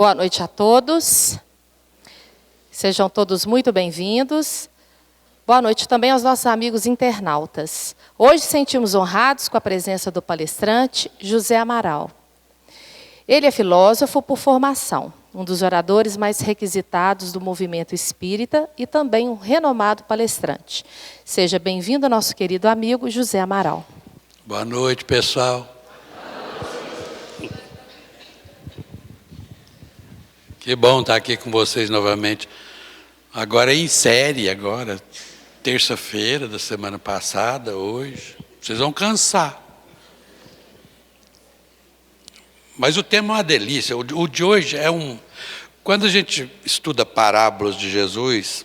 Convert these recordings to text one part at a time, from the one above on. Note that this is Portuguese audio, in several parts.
Boa noite a todos. Sejam todos muito bem-vindos. Boa noite também aos nossos amigos internautas. Hoje sentimos honrados com a presença do palestrante José Amaral. Ele é filósofo por formação, um dos oradores mais requisitados do movimento espírita e também um renomado palestrante. Seja bem-vindo, nosso querido amigo José Amaral. Boa noite, pessoal. Que bom estar aqui com vocês novamente. Agora em série, terça-feira da semana passada, hoje. Vocês vão cansar. Mas o tema é uma delícia. O de hoje é um... Quando a gente estuda parábolas de Jesus,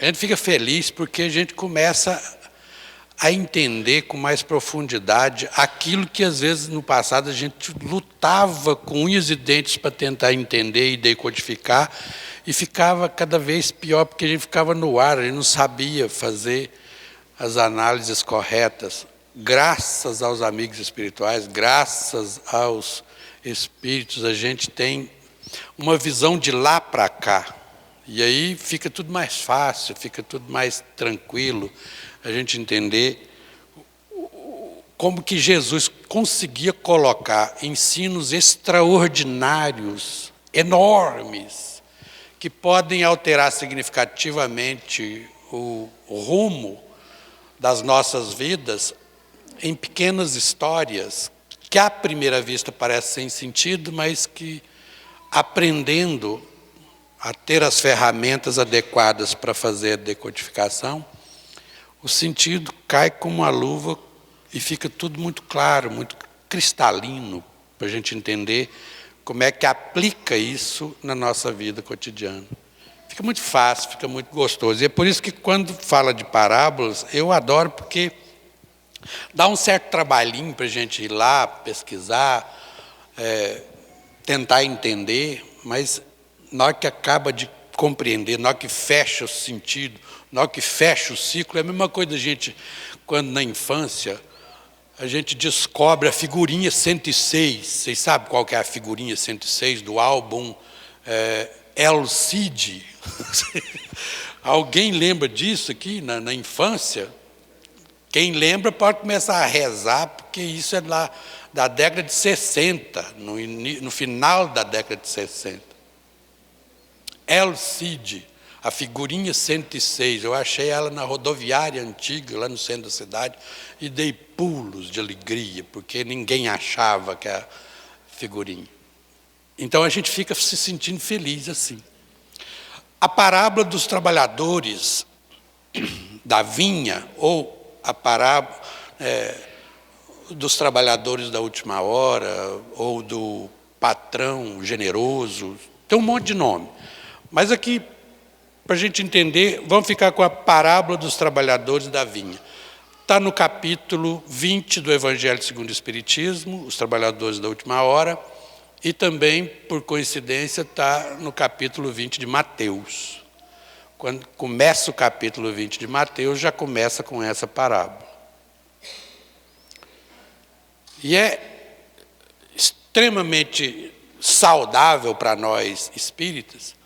a gente fica feliz porque a gente começa a entender com mais profundidade aquilo que às vezes no passado a gente lutava com unhas e dentes para tentar entender e decodificar, e ficava cada vez pior porque a gente ficava no ar, a gente não sabia fazer as análises corretas. Graças aos amigos espirituais, graças aos espíritos, a gente tem uma visão de lá para cá. E aí fica tudo mais fácil, fica tudo mais tranquilo, a gente entender como que Jesus conseguia colocar ensinos extraordinários, enormes, que podem alterar significativamente o rumo das nossas vidas em pequenas histórias que à primeira vista parecem sem sentido, mas que aprendendo a ter as ferramentas adequadas para fazer a decodificação, o sentido cai como uma luva e fica tudo muito claro, muito cristalino, para a gente entender como é que aplica isso na nossa vida cotidiana. Fica muito fácil, fica muito gostoso. E é por isso que quando fala de parábolas, eu adoro, porque dá um certo trabalhinho para a gente ir lá, pesquisar, tentar entender, mas na hora que acaba de compreender, na hora que fecha o sentido, na hora que fecha o ciclo, é a mesma coisa da gente, quando na infância, a gente descobre a figurinha 106. Vocês sabem qual que é a figurinha 106 do álbum El Cid? Alguém lembra disso aqui na infância? Quem lembra pode começar a rezar, porque isso é lá da década de 60, no final da década de 60. El Cid, a figurinha 106, eu achei ela na rodoviária antiga, lá no centro da cidade, e dei pulos de alegria, porque ninguém achava que a figurinha. Então a gente fica se sentindo feliz assim. A parábola dos trabalhadores da vinha, ou a parábola dos trabalhadores da última hora, ou do patrão generoso, tem um monte de nome. Mas aqui, para a gente entender, vamos ficar com a parábola dos trabalhadores da vinha. Está no capítulo 20 do Evangelho segundo o Espiritismo, os trabalhadores da última hora, e também, por coincidência, está no capítulo 20 de Mateus. Quando começa o capítulo 20 de Mateus, já começa com essa parábola. E é extremamente saudável para nós espíritas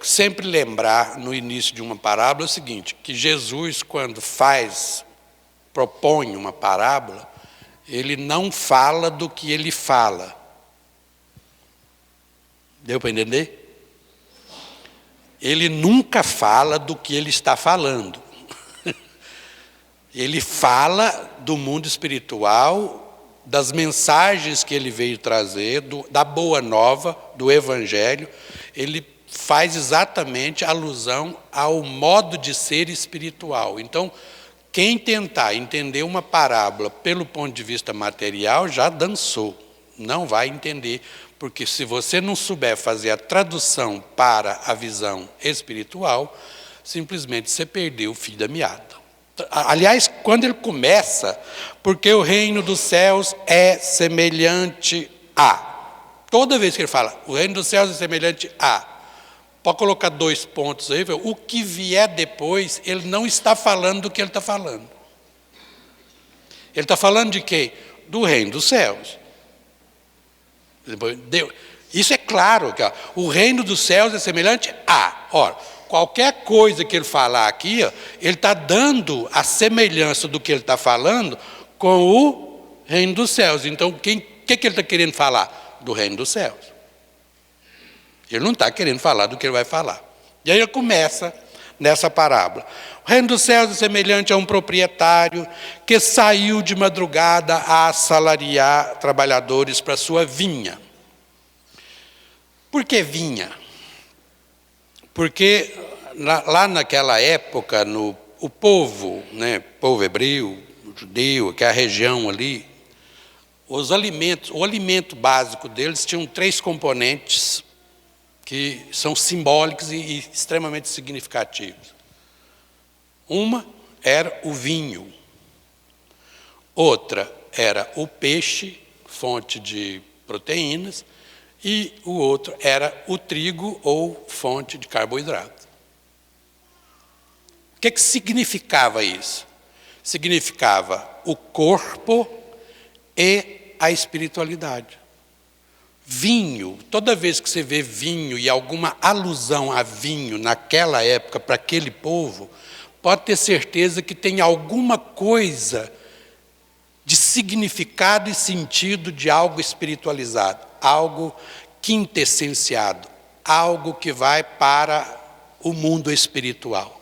sempre lembrar no início de uma parábola o seguinte, que Jesus, quando propõe uma parábola, ele não fala do que ele fala. Deu para entender? Ele nunca fala do que ele está falando. Ele fala do mundo espiritual, das mensagens que ele veio trazer, da boa nova, do Evangelho. Ele faz exatamente alusão ao modo de ser espiritual. Então, quem tentar entender uma parábola pelo ponto de vista material, já dançou. Não vai entender, porque se você não souber fazer a tradução para a visão espiritual, simplesmente você perdeu o fio da meada. Aliás, quando ele começa, porque o reino dos céus é semelhante a. Toda vez que ele fala, o reino dos céus é semelhante a. Pode colocar 2 pontos aí, o que vier depois, ele não está falando do que ele está falando. Ele está falando de quê? Do reino dos céus. Isso é claro, que ó, o reino dos céus é semelhante a. Ora, qualquer coisa que ele falar aqui, ó, ele está dando a semelhança do que ele está falando com o reino dos céus. Então, o que ele está querendo falar? Do reino dos céus. Ele não está querendo falar do que ele vai falar. E aí ele começa nessa parábola. O reino dos céus é semelhante a um proprietário que saiu de madrugada a assalariar trabalhadores para sua vinha. Por que vinha? Porque lá naquela época, o povo, né, povo hebreu, judeu, que é a região ali, o alimento básico deles tinham 3 componentes que são simbólicos e extremamente significativos. Uma era o vinho, outra era o peixe, fonte de proteínas, e o outro era o trigo ou fonte de carboidrato. O que significava isso? Significava o corpo e a espiritualidade. Vinho, toda vez que você vê vinho e alguma alusão a vinho naquela época para aquele povo, pode ter certeza que tem alguma coisa de significado e sentido de algo espiritualizado, algo quintessenciado, algo que vai para o mundo espiritual.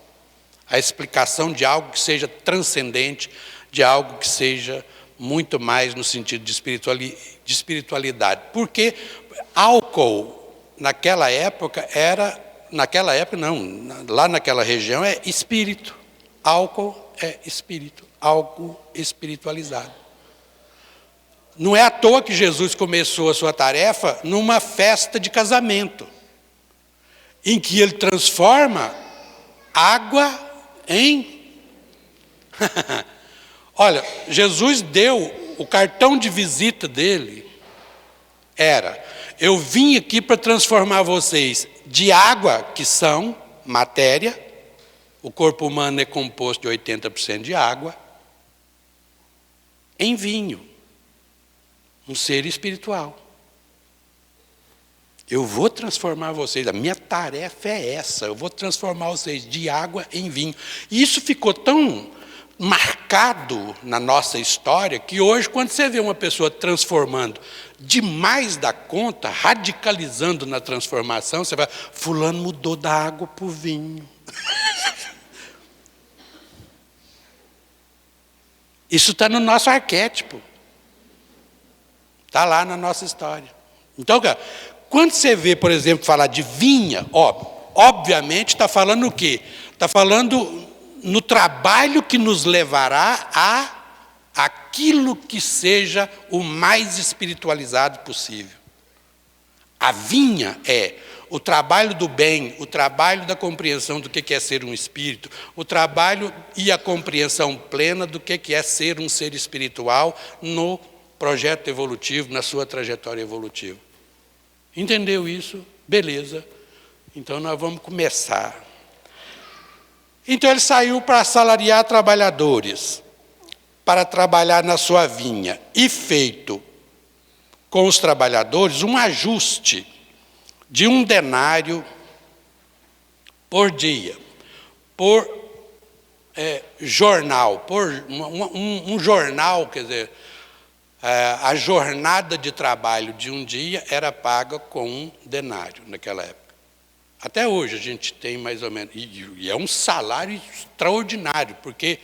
A explicação de algo que seja transcendente, de algo que seja muito mais no sentido de espiritualidade. Porque álcool, naquela época, lá naquela região é espírito. Álcool é espírito, algo espiritualizado. Não é à toa que Jesus começou a sua tarefa numa festa de casamento, em que ele transforma água em... Olha, Jesus deu, o cartão de visita dele era: eu vim aqui para transformar vocês de água, que são matéria, o corpo humano é composto de 80% de água, em vinho, um ser espiritual. Eu vou transformar vocês, a minha tarefa é essa, eu vou transformar vocês de água em vinho. E isso ficou tão marcado na nossa história que hoje, quando você vê uma pessoa transformando demais da conta, radicalizando na transformação, você vai: fulano mudou da água para o vinho. Isso está no nosso arquétipo. Está lá na nossa história. Então, cara, quando você vê, por exemplo, falar de vinha, obviamente está falando o quê? Está falando no trabalho que nos levará a aquilo que seja o mais espiritualizado possível. A vinha é o trabalho do bem, o trabalho da compreensão do que é ser um espírito, o trabalho e a compreensão plena do que é ser um ser espiritual no projeto evolutivo, na sua trajetória evolutiva. Entendeu isso? Beleza. Então nós vamos começar. Então ele saiu para assalariar trabalhadores, para trabalhar na sua vinha, e feito com os trabalhadores um ajuste de 1 denário por dia, por jornal, por um jornal, quer dizer, a jornada de trabalho de um dia era paga com 1 denário naquela época. Até hoje a gente tem mais ou menos, e é um salário extraordinário, porque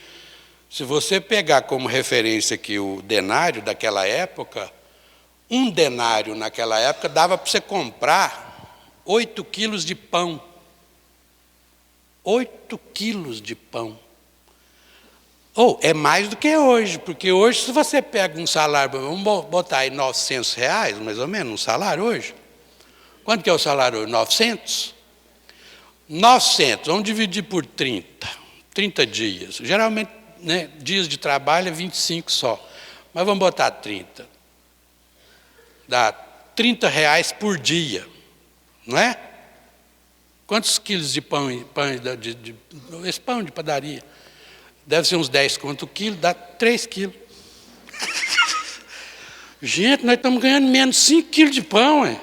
se você pegar como referência aqui o denário daquela época, 1 denário naquela época dava para você comprar 8 quilos de pão. 8 quilos de pão. É mais do que hoje, porque hoje, se você pega um salário, vamos botar aí R$900, mais ou menos, um salário hoje. Quanto que é o salário hoje? 900? 900, vamos dividir por 30 dias. Geralmente, né, dias de trabalho é 25 só, mas vamos botar 30. Dá R$30 por dia, não é? Quantos quilos de pão, esse pão de padaria? Deve ser uns 10 conto o quilo, dá 3 quilos. Gente, nós estamos ganhando menos 5 quilos de pão, hein?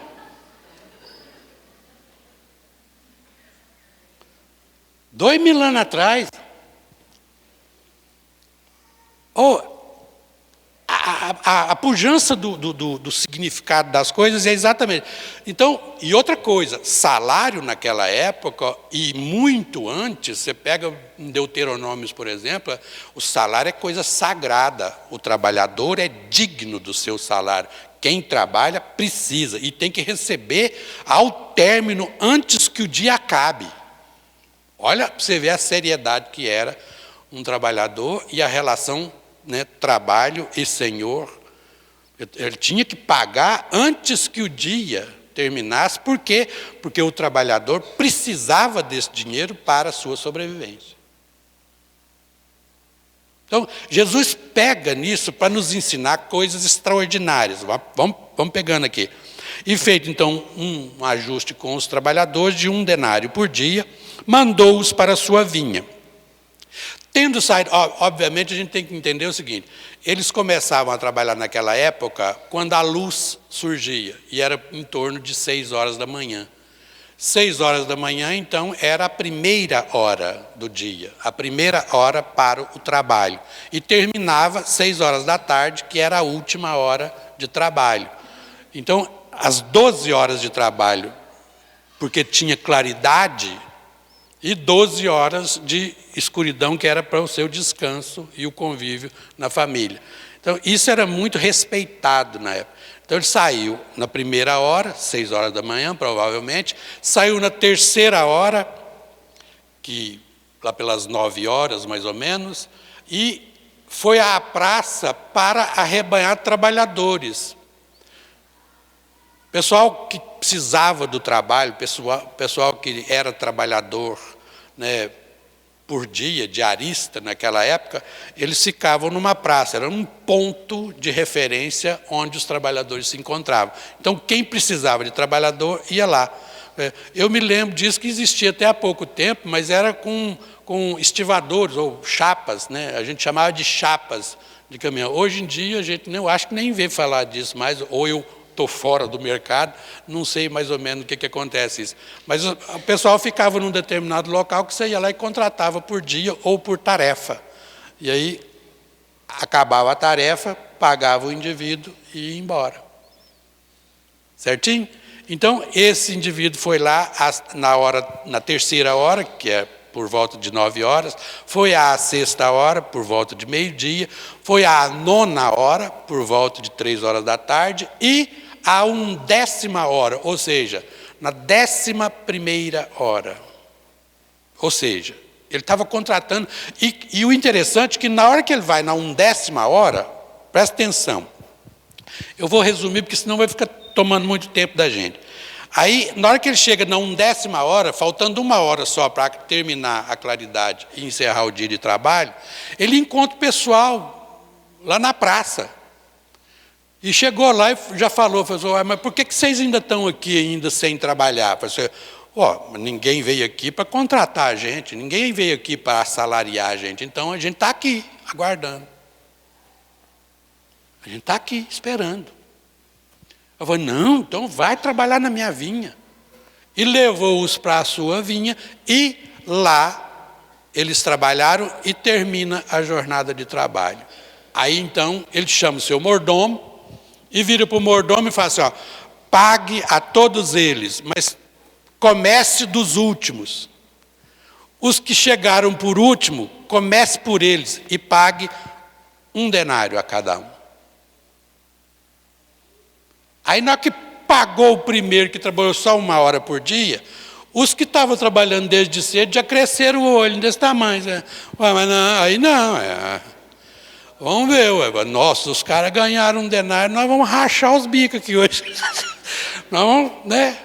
Dois mil anos atrás. A pujança do significado das coisas é exatamente. Então, e outra coisa, salário naquela época e muito antes, você pega em Deuteronômios, por exemplo, o salário é coisa sagrada. O trabalhador é digno do seu salário. Quem trabalha precisa e tem que receber ao término antes que o dia acabe. Olha para você ver a seriedade que era um trabalhador e a relação, né, trabalho e senhor. Ele tinha que pagar antes que o dia terminasse. Por quê? Porque o trabalhador precisava desse dinheiro para a sua sobrevivência. Então, Jesus pega nisso para nos ensinar coisas extraordinárias. Vamos pegando aqui. E feito, então, um ajuste com os trabalhadores de 1 denário por dia, mandou-os para a sua vinha. Tendo saído, obviamente a gente tem que entender o seguinte, eles começavam a trabalhar naquela época quando a luz surgia, e era em torno de 6 horas da manhã. 6 horas da manhã, então, era a primeira hora do dia, a primeira hora para o trabalho. E terminava 6 horas da tarde, que era a última hora de trabalho. Então, as 12 horas de trabalho, porque tinha claridade, e 12 horas de escuridão, que era para o seu descanso e o convívio na família. Então, isso era muito respeitado na época. Então, ele saiu na primeira hora, 6 horas da manhã, provavelmente, saiu na terceira hora, que lá pelas 9 horas, mais ou menos, e foi à praça para arrebanhar trabalhadores. Pessoal que precisava do trabalho, pessoal que era trabalhador, né, por dia, diarista naquela época, eles ficavam numa praça, era um ponto de referência onde os trabalhadores se encontravam. Então, quem precisava de trabalhador ia lá. Eu me lembro disso, que existia até há pouco tempo, mas era com estivadores ou chapas, né? A gente chamava de chapas de caminhão. Hoje em dia, a gente eu acho que nem vê falar disso mais, ou eu estou fora do mercado, não sei mais ou menos o que acontece isso. Mas o pessoal ficava num determinado local que você ia lá e contratava por dia ou por tarefa. E aí, acabava a tarefa, pagava o indivíduo e ia embora. Certinho? Então, esse indivíduo foi lá na terceira hora, que é por volta de 9 horas, foi à sexta hora, por volta de meio-dia, foi à 9ª hora, por volta de 3 horas da tarde, e à 10ª hora, ou seja, na 11ª hora. Ou seja, ele estava contratando, e o interessante é que na hora que ele vai na 10ª hora, presta atenção, eu vou resumir, porque senão vai ficar tomando muito tempo da gente. Aí, na hora que ele chega na 10ª hora, faltando 1 hora só para terminar a claridade e encerrar o dia de trabalho, ele encontra o pessoal lá na praça. E chegou lá e já falou, mas por que vocês ainda estão aqui ainda sem trabalhar? Ninguém veio aqui para contratar a gente, ninguém veio aqui para assalariar a gente, então a gente está aqui, aguardando. A gente está aqui, esperando. Eu falei, não, então vai trabalhar na minha vinha. E levou-os para a sua vinha, e lá eles trabalharam e termina a jornada de trabalho. Aí então ele chama o seu mordomo, e vira para o mordomo e fala assim, pague a todos eles, mas comece dos últimos. Os que chegaram por último, comece por eles e pague 1 denário a cada um. Aí, na hora que pagou o primeiro, que trabalhou só 1 hora por dia, os que estavam trabalhando desde cedo já cresceram o olho desse tamanho. Mas não, aí não. Vamos ver, nossa, os caras ganharam 1 denário, nós vamos rachar os bicos aqui hoje. Não, né?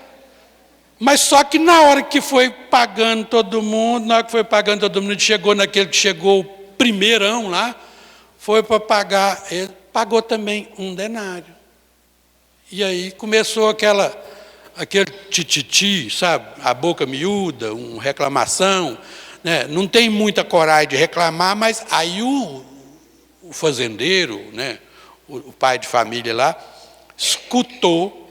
Mas só que na hora que foi pagando todo mundo, chegou naquele que chegou o primeirão lá, foi para pagar, ele pagou também 1 denário. E aí começou aquele tititi, sabe? A boca miúda, uma reclamação, né? Não tem muita coragem de reclamar, mas aí o fazendeiro, né? o pai de família lá, escutou,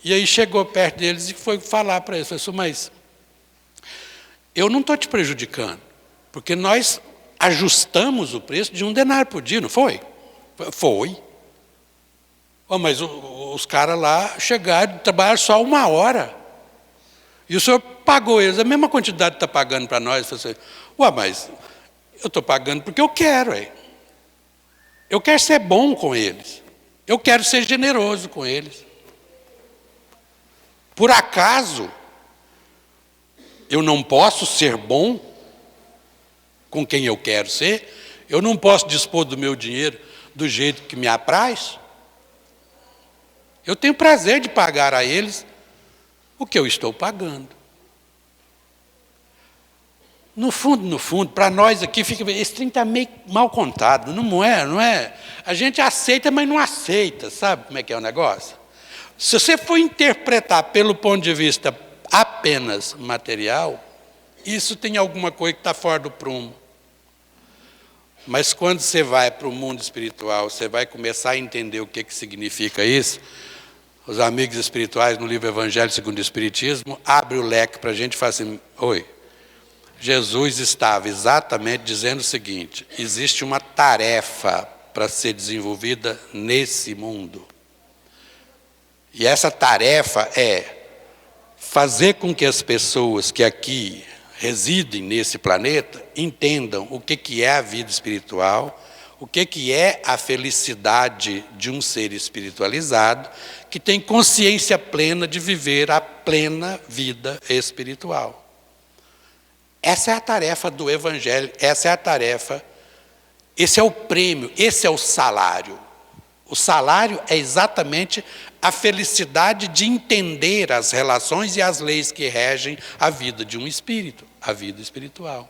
e aí chegou perto deles e foi falar para eles, falou assim, mas eu não estou te prejudicando, porque nós ajustamos o preço de 1 denário por dia, não foi? Foi. Oh, mas os caras lá chegaram, trabalharam só 1 hora. E o senhor pagou eles a mesma quantidade que está pagando para nós. Eu falei assim, mas eu estou pagando porque eu quero. Eu quero ser bom com eles. Eu quero ser generoso com eles. Por acaso, eu não posso ser bom com quem eu quero ser? Eu não posso dispor do meu dinheiro do jeito que me apraz? Eu tenho prazer de pagar a eles o que eu estou pagando. No fundo, para nós aqui, esse trem está meio mal contado, não é? A gente aceita, mas não aceita, sabe como é que é o negócio? Se você for interpretar pelo ponto de vista apenas material, isso tem alguma coisa que está fora do prumo. Mas quando você vai para o mundo espiritual, você vai começar a entender o que significa isso. Os amigos espirituais, no livro Evangelho segundo o Espiritismo, abre o leque para a gente e fala assim, Jesus estava exatamente dizendo o seguinte, existe uma tarefa para ser desenvolvida nesse mundo. E essa tarefa é fazer com que as pessoas que aqui residem nesse planeta entendam o que é a vida espiritual, o que é a felicidade de um ser espiritualizado, que tem consciência plena de viver a plena vida espiritual. Essa é a tarefa do Evangelho, essa é a tarefa, esse é o prêmio, esse é o salário. O salário é exatamente a felicidade de entender as relações e as leis que regem a vida de um espírito, a vida espiritual.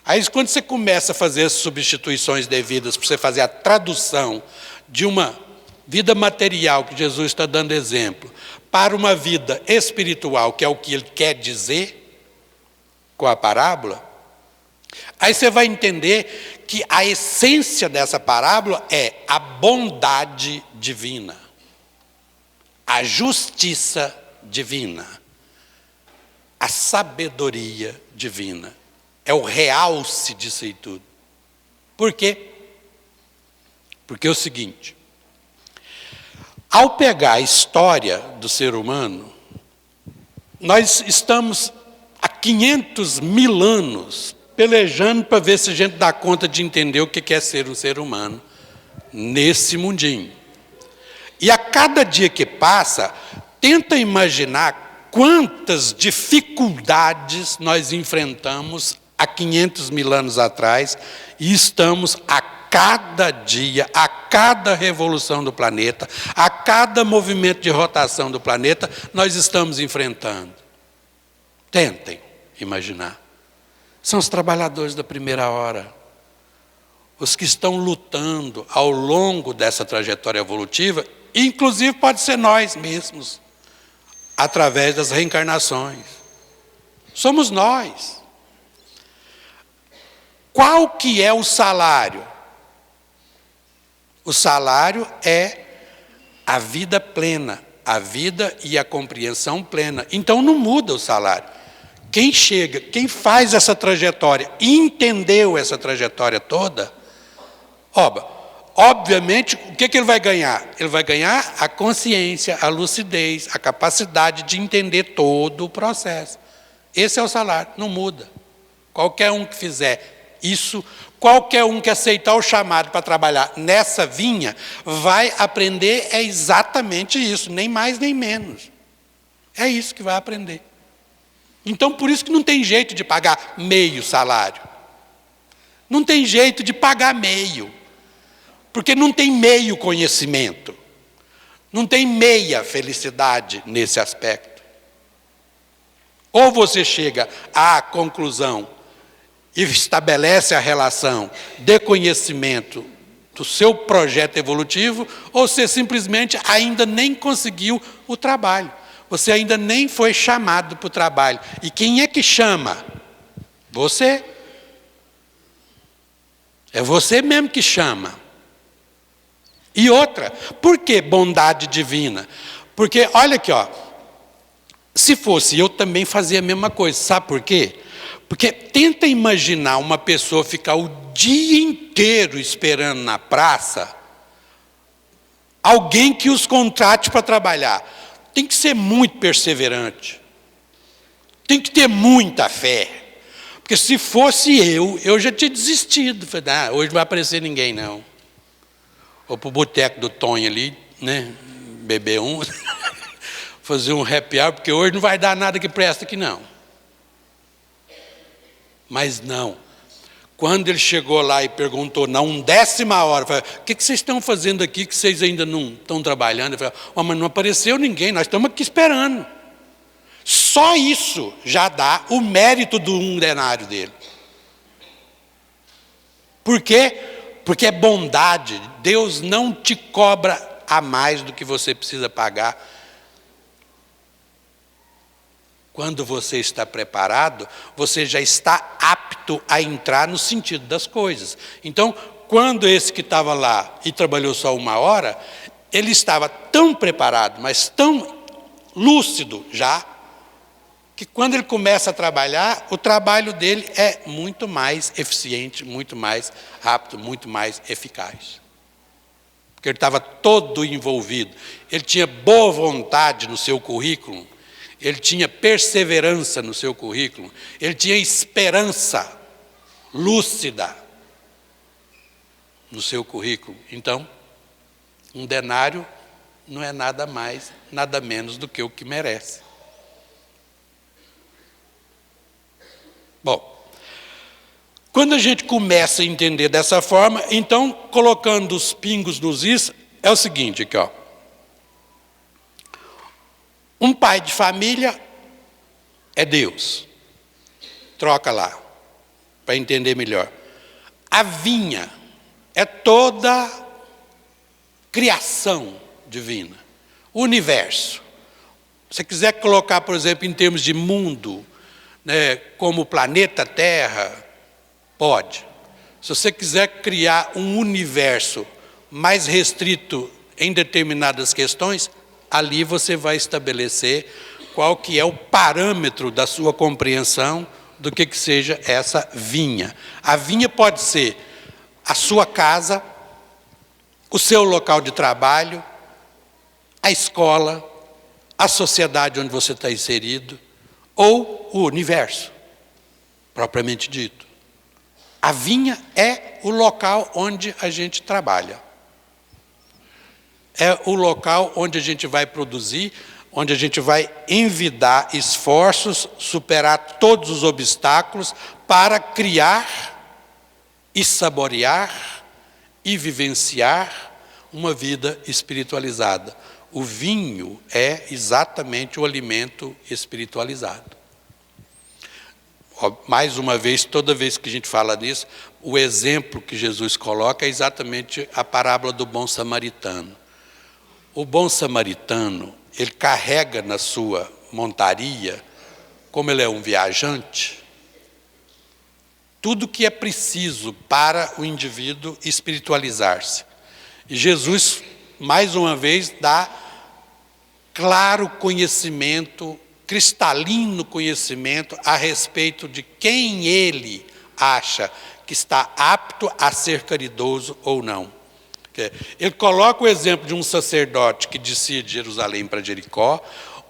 Aí, quando você começa a fazer as substituições devidas para você fazer a tradução de uma vida material, que Jesus está dando exemplo, para uma vida espiritual, que é o que ele quer dizer com a parábola, aí você vai entender que a essência dessa parábola é a bondade divina, a justiça divina, a sabedoria divina. É o realce disso aí tudo. Por quê? Porque é o seguinte, ao pegar a história do ser humano, nós estamos há 500 mil anos pelejando para ver se a gente dá conta de entender o que é ser um ser humano nesse mundinho. E a cada dia que passa, tenta imaginar quantas dificuldades nós enfrentamos há 500 mil anos atrás e estamos a cada dia, a cada revolução do planeta, a cada movimento de rotação do planeta, nós estamos enfrentando. Tentem imaginar. São os trabalhadores da primeira hora, os que estão lutando ao longo dessa trajetória evolutiva, inclusive pode ser nós mesmos, através das reencarnações. Somos nós. Qual que é o salário? O salário é a vida plena, a vida e a compreensão plena. Então não muda o salário. Quem chega, quem faz essa trajetória, entendeu essa trajetória toda, obviamente, o que ele vai ganhar? Ele vai ganhar a consciência, a lucidez, a capacidade de entender todo o processo. Esse é o salário, não muda. Qualquer um que fizer isso, qualquer um que aceitar o chamado para trabalhar nessa vinha, vai aprender exatamente isso, nem mais nem menos. É isso que vai aprender. Então, por isso que não tem jeito de pagar meio salário. Não tem jeito de pagar meio. Porque não tem meio conhecimento. Não tem meia felicidade nesse aspecto. Ou você chega à conclusão e estabelece a relação de conhecimento do seu projeto evolutivo, ou você simplesmente ainda nem conseguiu o trabalho. Você ainda nem foi chamado para o trabalho. E quem é que chama? Você. É você mesmo que chama. E outra, por que bondade divina? Porque, olha aqui, ó, se fosse eu também fazia a mesma coisa, sabe por quê? Porque tenta imaginar uma pessoa ficar o dia inteiro esperando na praça alguém que os contrate para trabalhar. Tem que ser muito perseverante. Tem que ter muita fé. Porque se fosse eu já tinha desistido. Falei, hoje não vai aparecer ninguém, não. Ou para o boteco do Tonho ali, né? Beber um, fazer um happy hour, porque hoje não vai dar nada que presta aqui, não. Mas não. Quando ele chegou lá e perguntou, na 1ª hora, falou, o que vocês estão fazendo aqui que vocês ainda não estão trabalhando? Ele falou, mas não apareceu ninguém, nós estamos aqui esperando. Só isso já dá o mérito do 1 denário dele. Por quê? Porque é bondade. Deus não te cobra a mais do que você precisa pagar. Quando você está preparado, você já está apto a entrar no sentido das coisas. Então, quando esse que estava lá e trabalhou só 1 hora, ele estava tão preparado, mas tão lúcido já, que quando ele começa a trabalhar, o trabalho dele é muito mais eficiente, muito mais rápido, muito mais eficaz. Porque ele estava todo envolvido. Ele tinha boa vontade no seu currículo, ele tinha perseverança no seu currículo, ele tinha esperança lúcida no seu currículo. Então, 1 denário não é nada mais, nada menos do que o que merece. Bom, quando a gente começa a entender dessa forma, então, colocando os pingos nos is, é o seguinte aqui, ó. Um pai de família é Deus. Troca lá, para entender melhor. A vinha é toda criação divina. O universo. Se você quiser colocar, por exemplo, em termos de mundo, né, como o planeta Terra, pode. Se você quiser criar um universo mais restrito em determinadas questões, ali você vai estabelecer qual que é o parâmetro da sua compreensão do que seja essa vinha. A vinha pode ser a sua casa, o seu local de trabalho, a escola, a sociedade onde você está inserido, ou o universo, propriamente dito. A vinha é o local onde a gente trabalha. É o local onde a gente vai produzir, onde a gente vai envidar esforços, superar todos os obstáculos para criar e saborear e vivenciar uma vida espiritualizada. O vinho é exatamente o alimento espiritualizado. Mais uma vez, toda vez que a gente fala nisso, o exemplo que Jesus coloca é exatamente a parábola do bom samaritano. O bom samaritano, ele carrega na sua montaria, como ele é um viajante, tudo que é preciso para o indivíduo espiritualizar-se. E Jesus, mais uma vez, dá claro conhecimento, cristalino conhecimento a respeito de quem ele acha que está apto a ser caridoso ou não. Ele coloca o exemplo de um sacerdote que descia de Jerusalém para Jericó,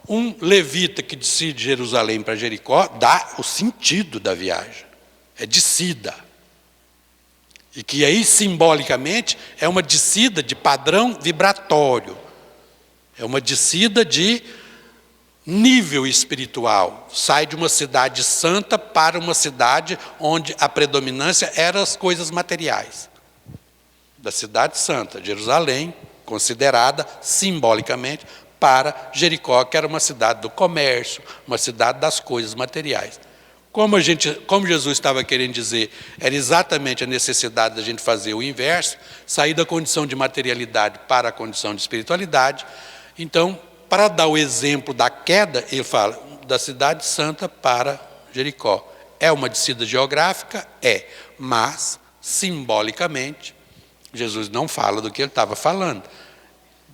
um levita que descia de Jerusalém para Jericó, dá o sentido da viagem, é descida. E que aí, simbolicamente, é uma descida de padrão vibratório, é uma descida de nível espiritual. Sai de uma cidade santa para uma cidade onde a predominância eram as coisas materiais. Da cidade santa, Jerusalém, considerada simbolicamente, para Jericó, que era uma cidade do comércio, uma cidade das coisas materiais. Como Jesus estava querendo dizer, era exatamente a necessidade da gente fazer o inverso, sair da condição de materialidade para a condição de espiritualidade. Então, para dar o exemplo da queda, ele fala da cidade santa para Jericó. É uma descida geográfica? É, mas, simbolicamente, Jesus não fala do que ele estava falando.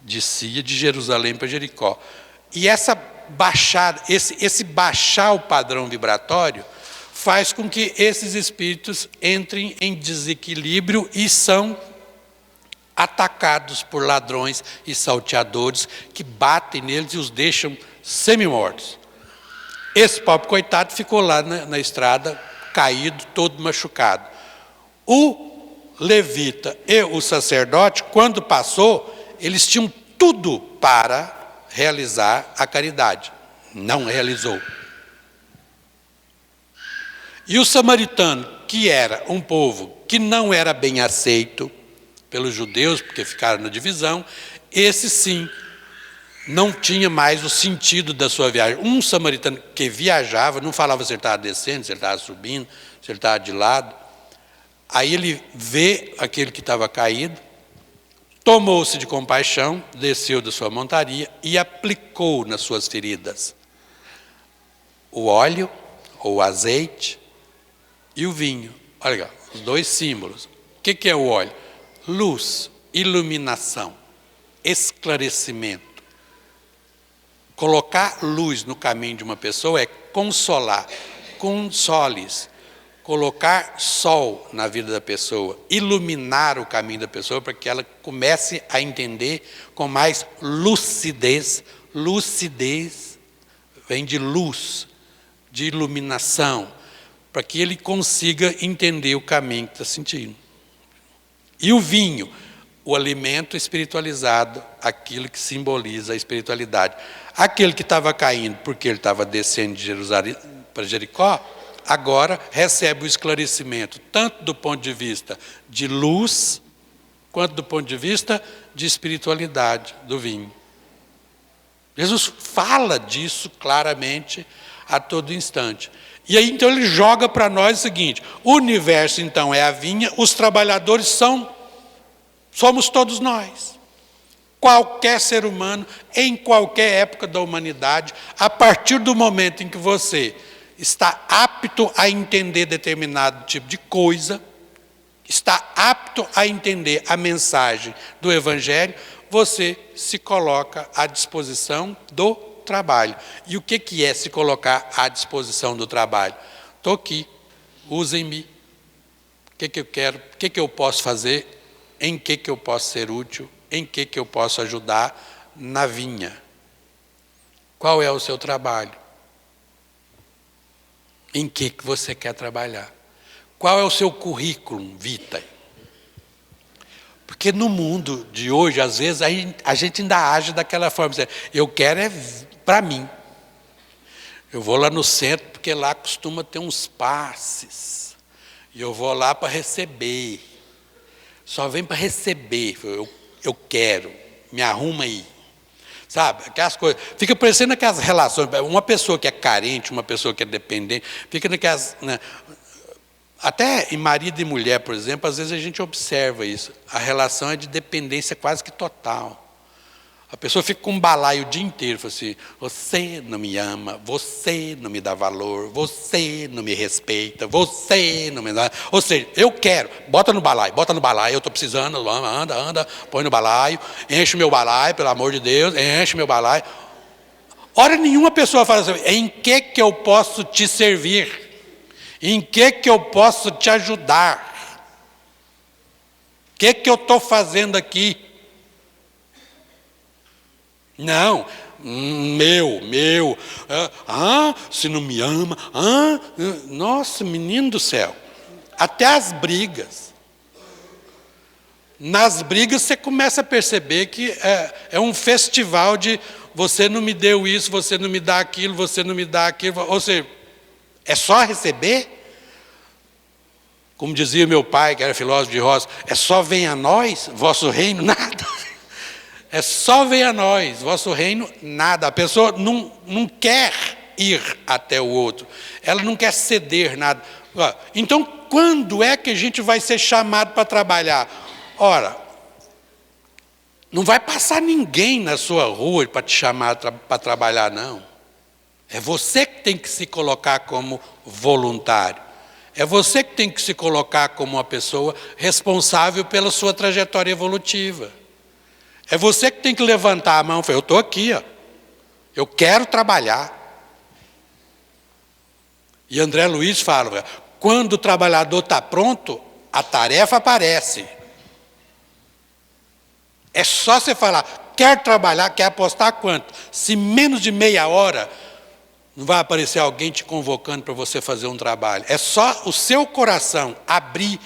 Descia de Jerusalém para Jericó. E essa baixada, esse baixar o padrão vibratório faz com que esses espíritos entrem em desequilíbrio e são atacados por ladrões e salteadores que batem neles e os deixam semi-mortos. Esse pobre coitado ficou lá na estrada, caído, todo machucado. O levita e o sacerdote, quando passou, eles tinham tudo para realizar a caridade. Não realizou. E o samaritano, que era um povo que não era bem aceito pelos judeus, porque ficaram na divisão, esse sim não tinha mais o sentido da sua viagem. Um samaritano que viajava, não falava se ele estava descendo, se ele estava subindo, se ele estava de lado. Aí ele vê aquele que estava caído, tomou-se de compaixão, desceu da sua montaria e aplicou nas suas feridas o óleo, ou o azeite, e o vinho. Olha, os dois símbolos. O que é o óleo? Luz, iluminação, esclarecimento. Colocar luz no caminho de uma pessoa é consolar, consoles, colocar sol na vida da pessoa, iluminar o caminho da pessoa para que ela comece a entender com mais lucidez. Lucidez vem de luz, de iluminação, para que ele consiga entender o caminho que está sentindo. E o vinho, o alimento espiritualizado, aquilo que simboliza a espiritualidade. Aquele que estava caindo porque ele estava descendo de Jerusalém para Jericó, agora recebe o esclarecimento, tanto do ponto de vista de luz, quanto do ponto de vista de espiritualidade do vinho. Jesus fala disso claramente a todo instante. E aí então ele joga para nós o seguinte: o universo então é a vinha, os trabalhadores somos todos nós. Qualquer ser humano, em qualquer época da humanidade, a partir do momento em que você está apto a entender determinado tipo de coisa, está apto a entender a mensagem do Evangelho, você se coloca à disposição do trabalho. E o que é se colocar à disposição do trabalho? Estou aqui, usem-me. O que eu quero? O que eu posso fazer? Em que eu posso ser útil? Em que eu posso ajudar na vinha? Qual é o seu trabalho? Em que você quer trabalhar? Qual é o seu currículo vitae? Porque no mundo de hoje, às vezes, a gente ainda age daquela forma. Eu quero é para mim. Eu vou lá no centro, porque lá costuma ter uns passes. E eu vou lá para receber. Só vem para receber. Eu quero, me arruma aí. Sabe, aquelas coisas. Fica parecendo aquelas relações. Uma pessoa que é carente, uma pessoa que é dependente, fica naquelas... Né, até em marido e mulher, por exemplo, às vezes a gente observa isso. A relação é de dependência quase que total. A pessoa fica com um balaio o dia inteiro, fala assim: você não me ama, você não me dá valor, você não me respeita, você não me dá... Ou seja, eu quero, bota no balaio, eu estou precisando, anda, põe no balaio, enche o meu balaio, pelo amor de Deus, enche o meu balaio. Hora nenhuma a pessoa fala assim: em que eu posso te servir? Em que eu posso te ajudar? O que eu estou fazendo aqui? Não, meu, se não me ama, nossa, menino do céu, até as brigas. Nas brigas você começa a perceber que é um festival de você não me deu isso, você não me dá aquilo, você não me dá aquilo, ou seja, é só receber? Como dizia meu pai, que era filósofo de roça, é só venha a nós, vosso reino, nada. É só venha a nós, vosso reino, nada. A pessoa não quer ir até o outro. Ela não quer ceder nada. Então, quando é que a gente vai ser chamado para trabalhar? Ora, não vai passar ninguém na sua rua para te chamar para trabalhar, não. É você que tem que se colocar como voluntário. É você que tem que se colocar como uma pessoa responsável pela sua trajetória evolutiva. É você que tem que levantar a mão e falar, eu estou aqui, ó. Eu quero trabalhar. E André Luiz fala, quando o trabalhador está pronto, a tarefa aparece. É só você falar, quer trabalhar, quer apostar quanto? Se menos de meia hora, não vai aparecer alguém te convocando para você fazer um trabalho. É só o seu coração abrir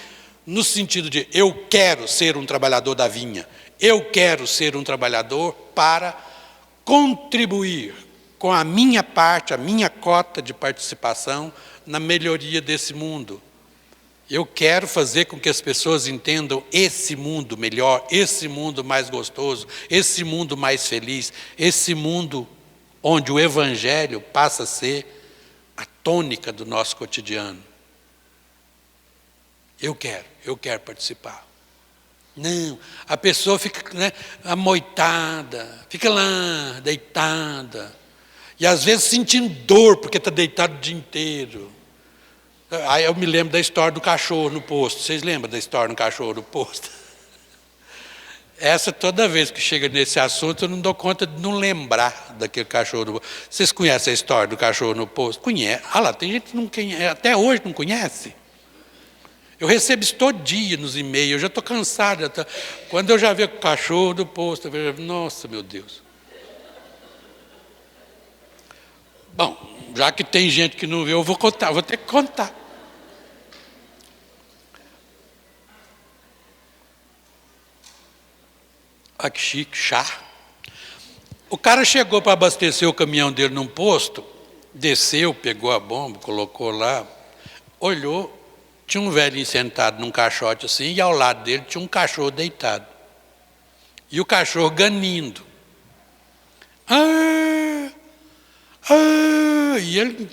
no sentido de eu quero ser um trabalhador da vinha. Eu quero ser um trabalhador para contribuir com a minha parte, a minha cota de participação na melhoria desse mundo. Eu quero fazer com que as pessoas entendam esse mundo melhor, esse mundo mais gostoso, esse mundo mais feliz, esse mundo onde o Evangelho passa a ser a tônica do nosso cotidiano. Eu quero participar. Não, a pessoa fica amoitada, fica lá, deitada, e às vezes sentindo dor, porque está deitado o dia inteiro. Aí eu me lembro da história do cachorro no posto. Vocês lembram da história do cachorro no posto? Essa, toda vez que chega nesse assunto, eu não dou conta de não lembrar daquele cachorro no posto. Vocês conhecem a história do cachorro no posto? Conhece. Ah lá, tem gente que não conhece, até hoje não conhece. Eu recebo isso todo dia nos e-mails, eu já estou cansado. Quando eu já vejo o cachorro do posto, eu vejo, nossa, meu Deus. Bom, já que tem gente que não vê, eu vou contar, vou ter que contar. Olha que chique, chá. O cara chegou para abastecer o caminhão dele num posto, desceu, pegou a bomba, colocou lá, olhou, tinha um velhinho sentado num caixote assim, e ao lado dele tinha um cachorro deitado. E o cachorro ganindo. E ele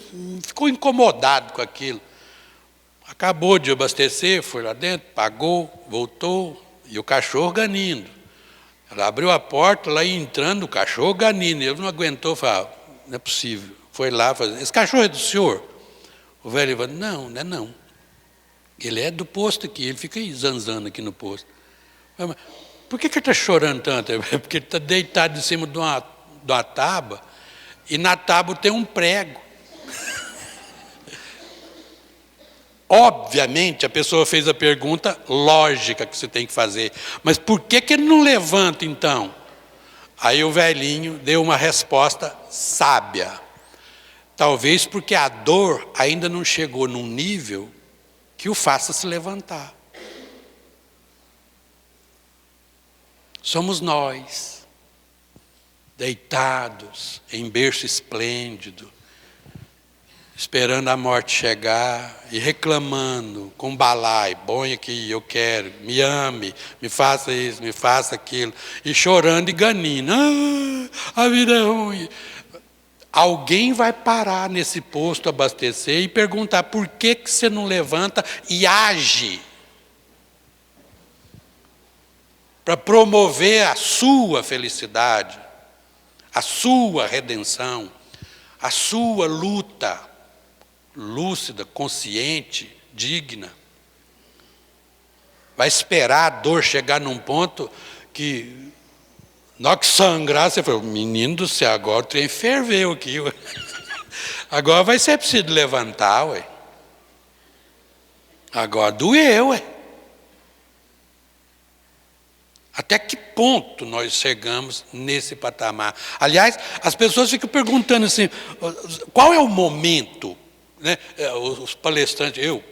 ficou incomodado com aquilo. Acabou de abastecer, foi lá dentro, pagou, voltou, e o cachorro ganindo. Ela abriu a porta, lá ia entrando o cachorro ganindo. Ele não aguentou, falou, não é possível. Foi lá, fazer, esse cachorro é do senhor? O velho falou, não, não é não. Ele é do posto aqui, ele fica aí zanzando aqui no posto. Mas, por que ele está chorando tanto? Porque ele está deitado em cima de uma tábua, e na tábua tem um prego. Obviamente, a pessoa fez a pergunta lógica que você tem que fazer. Mas por que ele não levanta, então? Aí o velhinho deu uma resposta sábia. Talvez porque a dor ainda não chegou num nível que o faça se levantar. Somos nós, deitados em berço esplêndido, esperando a morte chegar e reclamando com balaio, põe aqui, eu quero, me ame, me faça isso, me faça aquilo, e chorando e ganindo, a vida é ruim. Alguém vai parar nesse posto abastecer e perguntar por que você não levanta e age para promover a sua felicidade, a sua redenção, a sua luta lúcida, consciente, digna. Vai esperar a dor chegar num ponto que, na hora que sangrar, você fala, menino do céu, agora o trem ferveu aqui. Ué. Agora vai ser preciso levantar, ué. Agora doeu, ué. Até que ponto nós chegamos nesse patamar? Aliás, as pessoas ficam perguntando assim, qual é o momento? Né? Os palestrantes, o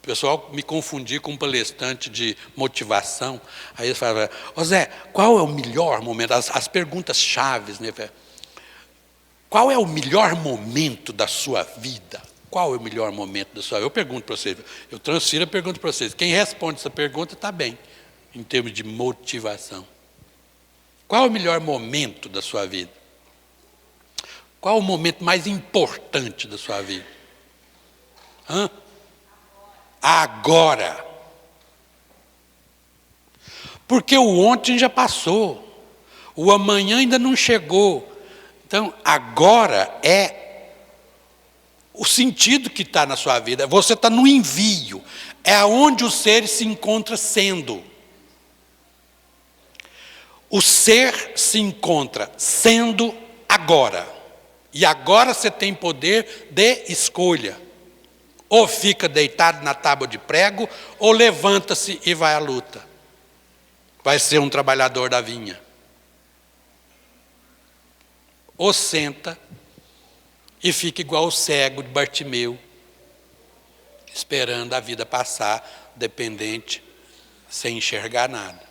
pessoal me confundia com um palestrante de motivação. Aí eles falavam, Zé, qual é o melhor momento? As perguntas chaves, né? Qual é o melhor momento da sua vida? Qual é o melhor momento da sua vida? Eu pergunto para vocês, eu transfiro a pergunta para vocês. Quem responde essa pergunta está bem, em termos de motivação. Qual é o melhor momento da sua vida? Qual é o momento mais importante da sua vida? Agora. Porque o ontem já passou, o amanhã ainda não chegou. Então, agora é o sentido que está na sua vida. Você está no envio. É onde o ser se encontra sendo. O ser se encontra sendo agora. E agora você tem poder de escolha. Ou fica deitado na tábua de prego, ou levanta-se e vai à luta. Vai ser um trabalhador da vinha. Ou senta e fica igual o cego de Bartimeu, esperando a vida passar, dependente, sem enxergar nada.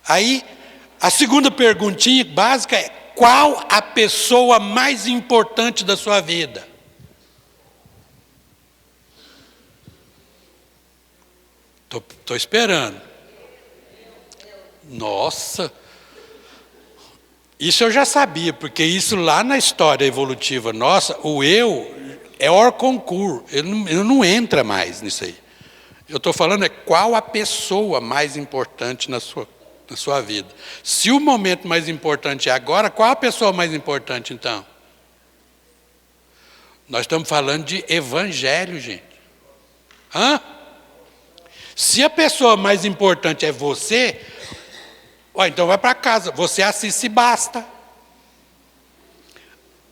Aí, a segunda perguntinha básica é: qual a pessoa mais importante da sua vida? Estou esperando. Nossa! Isso eu já sabia, porque isso lá na história evolutiva nossa, o eu é hors concours, ele não entra mais nisso aí. Eu estou falando qual a pessoa mais importante na sua vida. Se o momento mais importante é agora, qual a pessoa mais importante então? Nós estamos falando de evangelho, gente. Hã? Se a pessoa mais importante é você, então vai para casa, você assim se basta.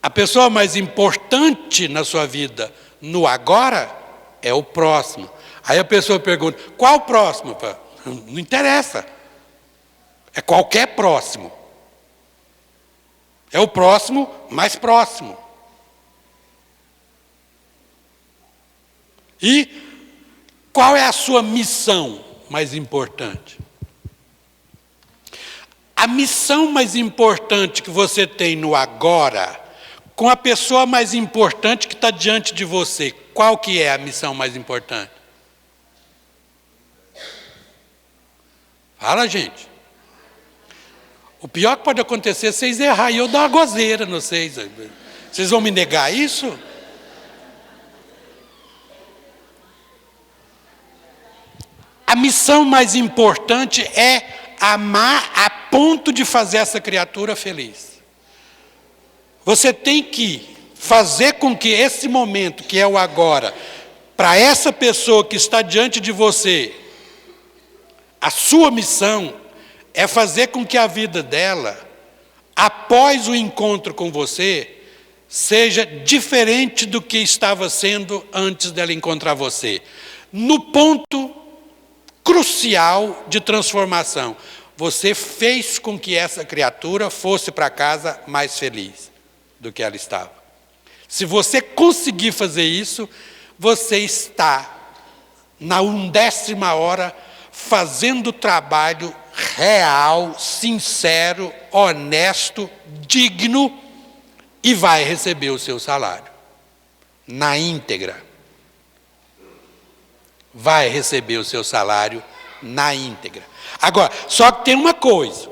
A pessoa mais importante na sua vida, no agora, é o próximo. Aí a pessoa pergunta: qual o próximo? Não interessa. É qualquer próximo. É o próximo mais próximo. E qual é a sua missão mais importante? A missão mais importante que você tem no agora, com a pessoa mais importante que está diante de você, qual que é a missão mais importante? Fala, gente. O pior que pode acontecer é vocês errar e eu dar uma gozeira, não sei. Vocês vão me negar isso? A missão mais importante é amar a ponto de fazer essa criatura feliz. Você tem que fazer com que esse momento, que é o agora, para essa pessoa que está diante de você, a sua missão é fazer com que a vida dela, após o encontro com você, seja diferente do que estava sendo antes dela encontrar você. No ponto crucial de transformação, você fez com que essa criatura fosse para casa mais feliz do que ela estava. Se você conseguir fazer isso, você está na 1/10 hora fazendo o trabalho real, sincero, honesto, digno, e vai receber o seu salário na íntegra. Vai receber o seu salário na íntegra. Agora, só que tem uma coisa.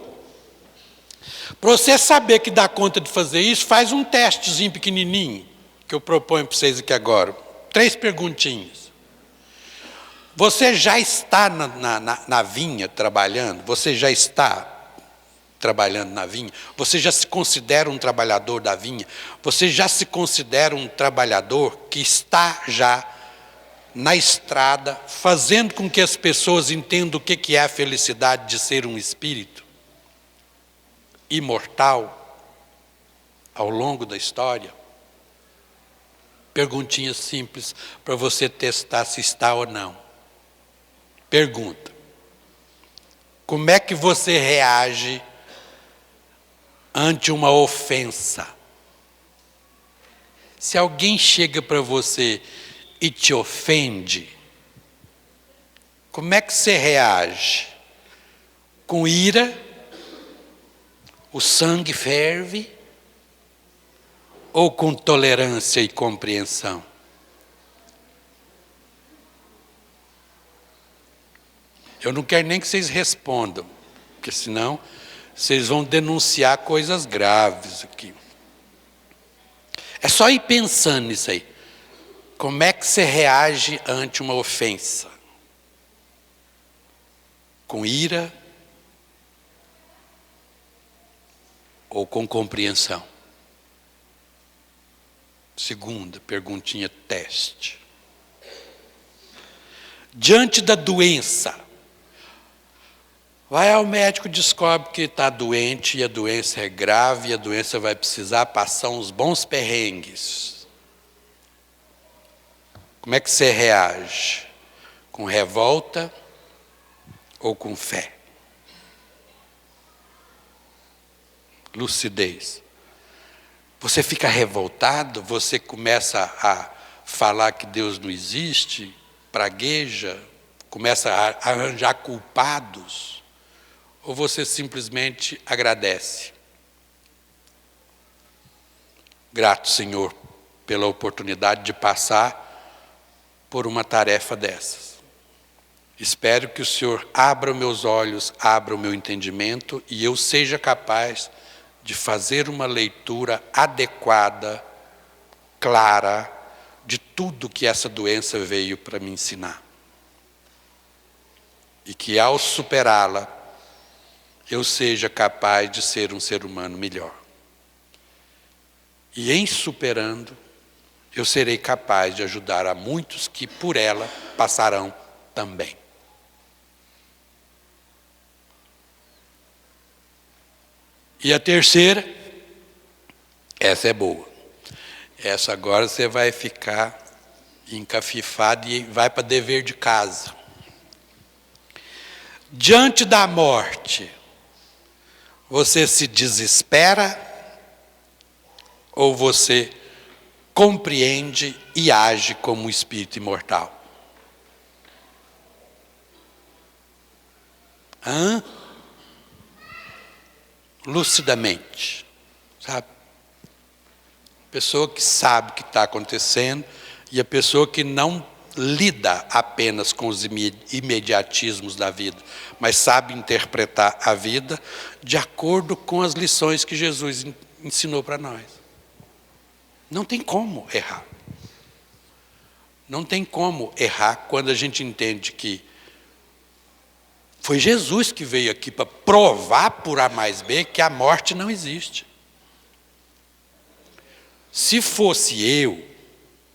Para você saber que dá conta de fazer isso, faz um testezinho pequenininho, que eu proponho para vocês aqui agora. 3 perguntinhas. Você já está na vinha trabalhando? Você já está trabalhando na vinha? Você já se considera um trabalhador da vinha? Você já se considera um trabalhador que está já na estrada, fazendo com que as pessoas entendam o que é a felicidade de ser um espírito imortal ao longo da história? Perguntinhas simples para você testar se está ou não. Pergunta: como é que você reage ante uma ofensa? Se alguém chega para você e te ofende, como é que você reage? Com ira? O sangue ferve? Ou com tolerância e compreensão? Eu não quero nem que vocês respondam, porque senão vocês vão denunciar coisas graves aqui. É só ir pensando nisso aí. Como é que você reage ante uma ofensa? Com ira ou com compreensão? Segunda perguntinha, teste. Diante da doença, vai ao médico, descobre que está doente, e a doença é grave, e a doença vai precisar passar uns bons perrengues. Como é que você reage? Com revolta ou com fé? Lucidez. Você fica revoltado, você começa a falar que Deus não existe, pragueja, começa a arranjar culpados, ou você simplesmente agradece? Grato, Senhor, pela oportunidade de passar por uma tarefa dessas. Espero que o Senhor abra meus olhos, abra o meu entendimento e eu seja capaz de fazer uma leitura adequada, clara, de tudo que essa doença veio para me ensinar. E que ao superá-la, eu seja capaz de ser um ser humano melhor. E em superando, eu serei capaz de ajudar a muitos que por ela passarão também. E a terceira, essa é boa. Essa agora você vai ficar encafifado e vai para dever de casa. Diante da morte, você se desespera ou você compreende e age como um espírito imortal? Lucidamente, sabe? Pessoa que sabe o que está acontecendo e a pessoa que não lida apenas com os imediatismos da vida, mas sabe interpretar a vida de acordo com as lições que Jesus ensinou para nós. Não tem como errar. Não tem como errar quando a gente entende que foi Jesus que veio aqui para provar por A mais B que a morte não existe. Se fosse eu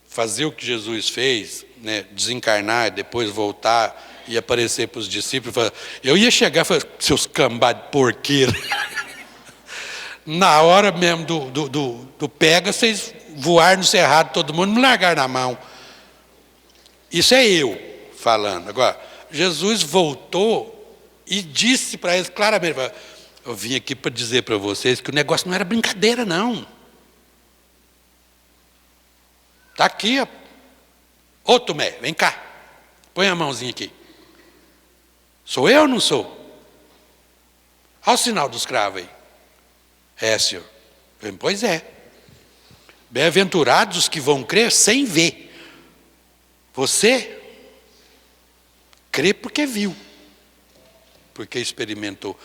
fazer o que Jesus fez, né, desencarnar e depois voltar e aparecer para os discípulos, eu ia chegar e falar, seus cambá de porqueiro. Na hora mesmo do pega, vocês voaram no cerrado, todo mundo me largar na mão. Isso é eu falando. Agora, Jesus voltou e disse para eles claramente, eu vim aqui para dizer para vocês que o negócio não era brincadeira, não. Está aqui, ó. Ô Tomé, vem cá. Põe a mãozinha aqui. Sou eu ou não sou? Olha o sinal dos cravos aí. É, Senhor. Pois é. Bem-aventurados os que vão crer sem ver. Você crê porque viu, porque experimentou.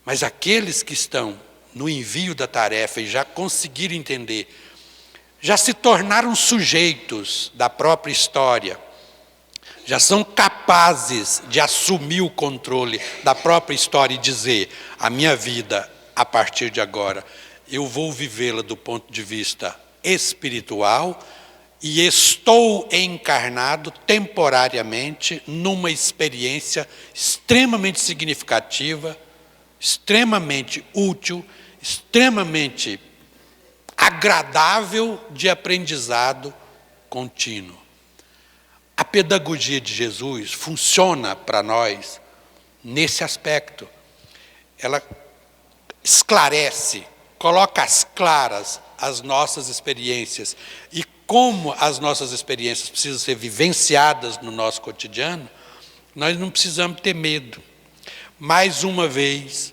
Mas aqueles que estão no envio da tarefa e já conseguiram entender, já se tornaram sujeitos da própria história, já são capazes de assumir o controle da própria história e dizer, a minha vida, a partir de agora, eu vou vivê-la do ponto de vista espiritual e estou encarnado temporariamente numa experiência extremamente significativa, extremamente útil, extremamente agradável de aprendizado contínuo. A pedagogia de Jesus funciona para nós nesse aspecto. Ela esclarece, coloca às claras as nossas experiências e como as nossas experiências precisam ser vivenciadas no nosso cotidiano, nós não precisamos ter medo. Mais uma vez,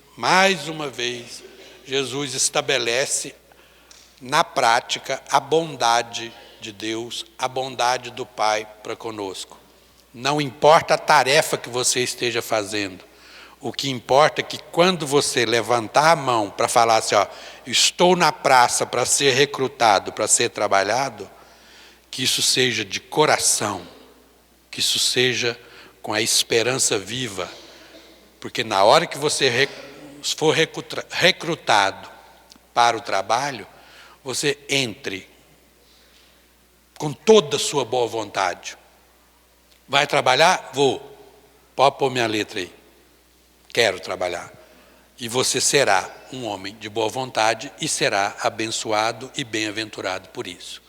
Jesus estabelece na prática a bondade de Deus, a bondade do Pai para conosco. Não importa a tarefa que você esteja fazendo, o que importa é que quando você levantar a mão para falar assim, ó, estou na praça para ser recrutado, para ser trabalhado, que isso seja de coração, que isso seja com a esperança viva, porque na hora que você for recrutado para o trabalho, você entre com toda a sua boa vontade. Vai trabalhar? Vou. Pode pôr minha letra aí. Quero trabalhar. E você será um homem de boa vontade e será abençoado e bem-aventurado por isso.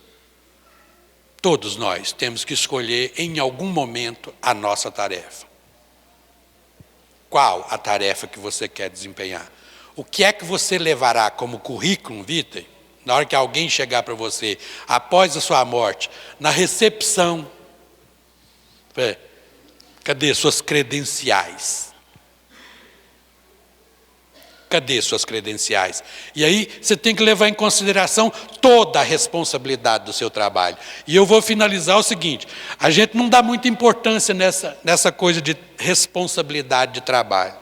Todos nós temos que escolher em algum momento a nossa tarefa. Qual a tarefa que você quer desempenhar? O que é que você levará como currículo vitae, na hora que alguém chegar para você, após a sua morte, na recepção? Cadê suas credenciais? Cadê suas credenciais? E aí você tem que levar em consideração toda a responsabilidade do seu trabalho. E eu vou finalizar o seguinte: a gente não dá muita importância nessa coisa de responsabilidade de trabalho.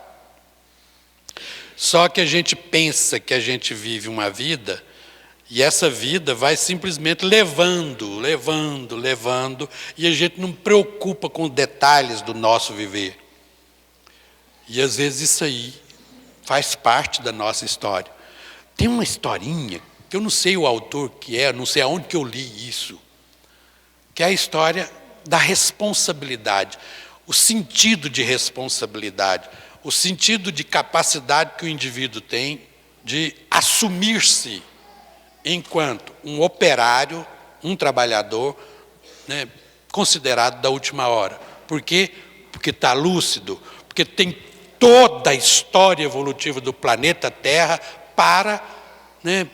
Só que a gente pensa que a gente vive uma vida, e essa vida vai simplesmente levando, e a gente não preocupa com detalhes do nosso viver. E às vezes isso aí faz parte da nossa história. Tem uma historinha, que eu não sei o autor que é, não sei aonde que eu li isso, que é a história da responsabilidade, o sentido de responsabilidade, o sentido de capacidade que o indivíduo tem de assumir-se enquanto um operário, um trabalhador, né, considerado da última hora. Por quê? Porque está lúcido, porque tem toda a história evolutiva do planeta Terra para, né,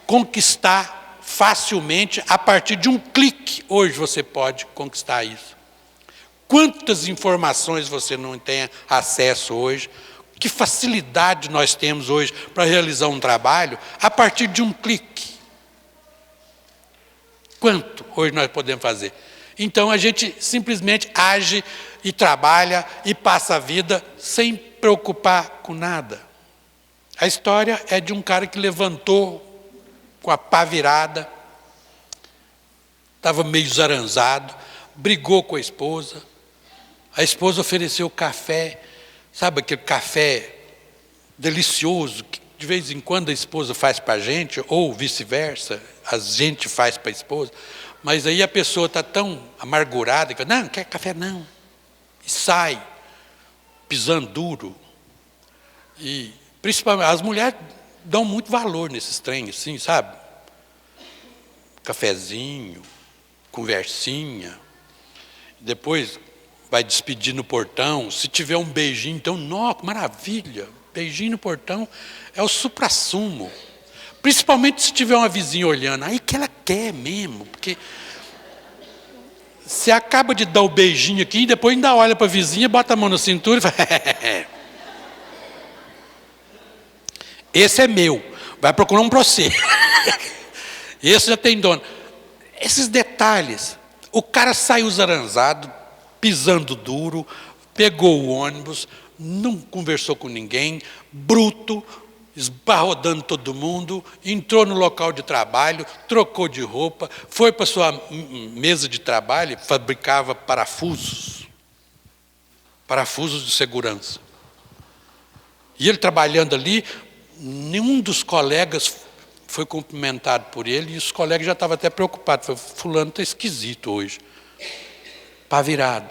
conquistar facilmente, a partir de um clique. Hoje você pode conquistar isso. Quantas informações você não tem acesso hoje? Que facilidade nós temos hoje para realizar um trabalho a partir de um clique? Quanto hoje nós podemos fazer? Então a gente simplesmente age e trabalha e passa a vida sem preocupar com nada. A história é de um cara que levantou com a pá virada, estava meio zaranzado, brigou com a esposa ofereceu café, sabe aquele café delicioso que de vez em quando a esposa faz para a gente, ou vice-versa, a gente faz para a esposa, mas aí a pessoa está tão amargurada que não quer café não, e sai pisando duro. E principalmente as mulheres dão muito valor nesses trem, assim, sabe? Cafezinho, conversinha, depois vai despedir no portão. Se tiver um beijinho, então, nossa, que maravilha! Beijinho no portão é o suprassumo. Principalmente se tiver uma vizinha olhando, aí que ela quer mesmo, porque você acaba de dar o beijinho aqui, e depois ainda olha para a vizinha, bota a mão na cintura e fala, esse é meu, vai procurar um para você. Esse já tem dono. Esses detalhes, o cara saiu zaranzado, pisando duro, pegou o ônibus, não conversou com ninguém, bruto, esbarrodando todo mundo, entrou no local de trabalho, trocou de roupa, foi para sua mesa de trabalho, fabricava parafusos de segurança. E ele trabalhando ali, nenhum dos colegas foi cumprimentado por ele, e os colegas já estavam até preocupados, falaram, fulano está esquisito hoje, pá virada.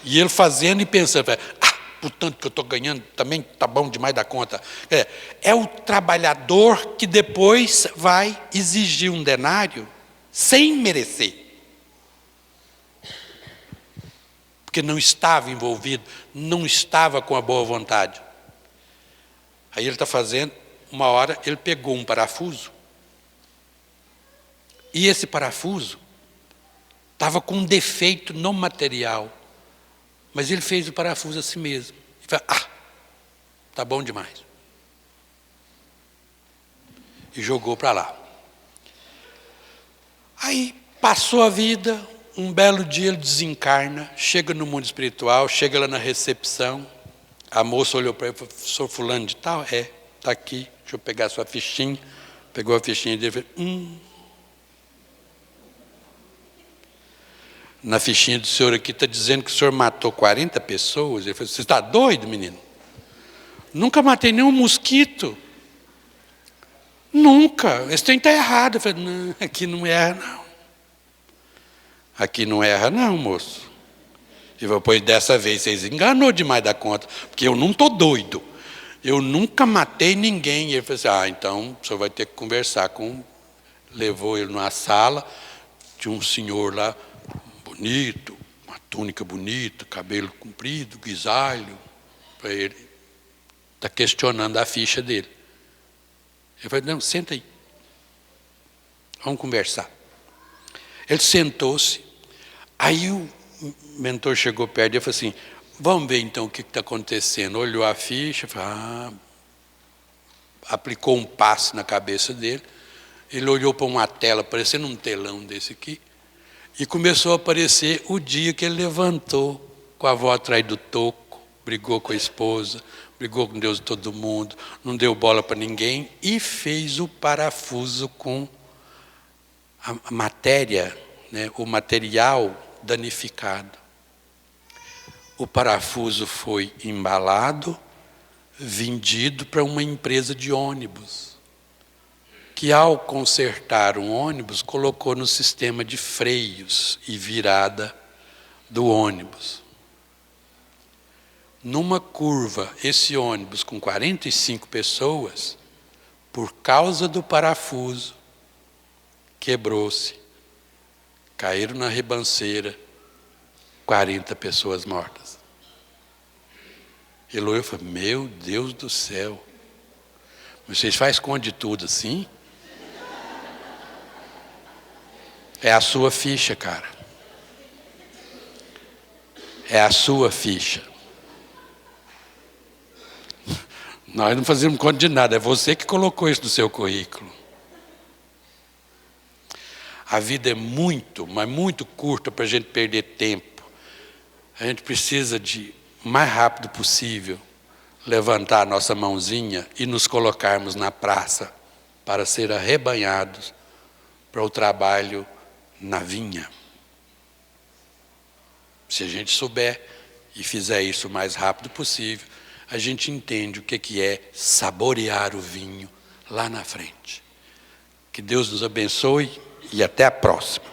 E ele fazendo e pensando, portanto que eu estou ganhando, também está bom demais da conta. É o trabalhador que depois vai exigir um denário sem merecer. Porque não estava envolvido, não estava com a boa vontade. Aí ele está fazendo, uma hora ele pegou um parafuso, e esse parafuso estava com um defeito no material. Mas ele fez o parafuso a si mesmo. E falou, tá bom demais. E jogou para lá. Aí passou a vida, um belo dia ele desencarna, chega no mundo espiritual, chega lá na recepção, a moça olhou para ele e falou, sou fulano de tal? Está aqui, deixa eu pegar a sua fichinha. Pegou a fichinha dele e falou, na fichinha do senhor aqui está dizendo que o senhor matou 40 pessoas. Ele falou, você está doido, menino? Nunca matei nenhum mosquito. Nunca. Esse trem está errado. Eu falei, não, aqui não erra, não. Aqui não erra não, moço. E depois dessa vez vocês enganou demais da conta, porque eu não estou doido. Eu nunca matei ninguém. E ele falou assim, então o senhor vai ter que conversar com... Levou ele numa sala, tinha um senhor lá, bonito, uma túnica bonita, cabelo comprido, grisalho. Para ele, está questionando a ficha dele. Ele falou, não, senta aí. Vamos conversar. Ele sentou-se. Aí o mentor chegou perto e falou assim, vamos ver então o que está acontecendo. Olhou a ficha, falou, aplicou um passe na cabeça dele. Ele olhou para uma tela, parecendo um telão desse aqui, e começou a aparecer o dia que ele levantou com a avó atrás do toco, brigou com a esposa, brigou com Deus e todo mundo, não deu bola para ninguém e fez o parafuso com a matéria, né, o material danificado. O parafuso foi embalado, vendido para uma empresa de ônibus, que ao consertar um ônibus, colocou no sistema de freios e virada do ônibus. Numa curva, esse ônibus com 45 pessoas, por causa do parafuso, quebrou-se. Caíram na ribanceira, 40 pessoas mortas. Ele olhou e falou, meu Deus do céu, vocês fazem conta de tudo assim? É a sua ficha, cara. É a sua ficha. Nós não fazemos conta de nada, é você que colocou isso no seu currículo. A vida é muito, mas muito curta para a gente perder tempo. A gente precisa de, o mais rápido possível, levantar a nossa mãozinha e nos colocarmos na praça para ser arrebanhados para o trabalho na vinha. Se a gente souber e fizer isso o mais rápido possível, a gente entende o que é saborear o vinho lá na frente. Que Deus nos abençoe e até a próxima.